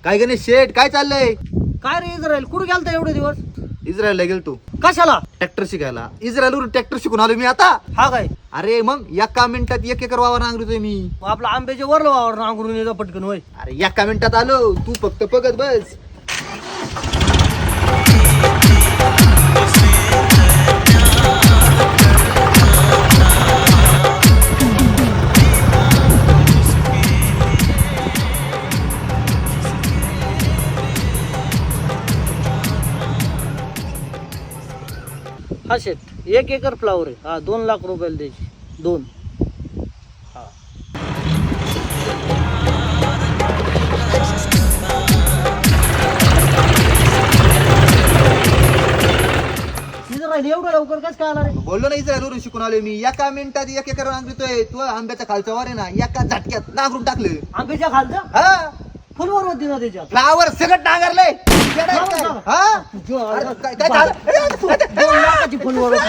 काय गणेश शेठ काय चाललंय? काय रे इस्रायल कुठे गेलता एवढे दिवस? इस्रायलला गेलतो कशाला? ट्रॅक्टर शिकायला. इस्रायलवरून ट्रॅक्टर शिकून आलो मी आता. हा काय अरे मग एका मिनिटात 1 एकर वावर नांगरतोय मी. मग आपला आंब्याच्या वरलं वावर नांगरून येतो पटकन होय. अरे एका मिनिटात आलो, तू फक्त बघत बस. हा शेत 1 एकर फ्लावर आहे. हा 2 लाख रुपयाला द्यायची. 2 इस्रायल एवढं लवकर कसं काय आला रे? बोललो ना इस्रायलवरून शिकून आलोय मी. एका मिनिटात 1 एकर नांगरतोय. तू आंब्याच्या खालचा वावर आहे ना, एका झटक्यात नांगरून टाकलं. आंब्याच्या खालचं हा फुलवर होती ना त्याच्या. फ्लावर सगळं नांगरलंय. हा अरे, काय झालं? 2 लाखाची फुलवर होती.